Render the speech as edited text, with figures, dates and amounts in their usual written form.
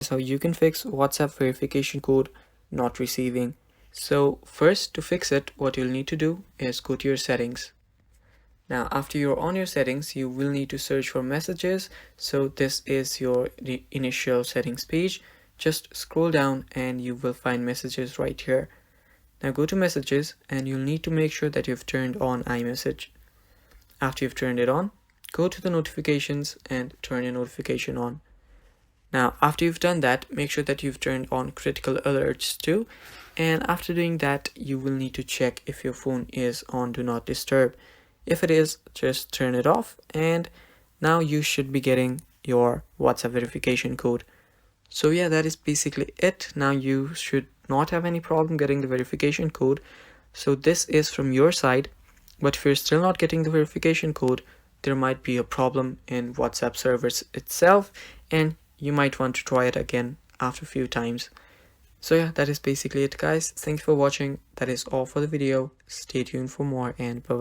So you can fix WhatsApp verification code not receiving. So first, to fix it, what you'll need to do is go to your settings. Now after you're on your settings, you will need to search for messages. So this is your initial settings page. Just scroll down and you will find messages right here. Now go to messages and you'll need to make sure that you've turned on iMessage. After you've turned it on, go to the notifications and turn your notification on. Now, after you've done that, make sure that you've turned on critical alerts too. And after doing that, you will need to check if your phone is on Do Not Disturb. If it is, just turn it off. And now you should be getting your WhatsApp verification code. So yeah, that is basically it. Now you should not have any problem getting the verification code. So this is from your side. But if you're still not getting the verification code, there might be a problem in WhatsApp servers itself, and you might want to try it again after a few times. So yeah, that is basically it, guys. Thank you for watching. That is all for the video. Stay tuned for more, and bye.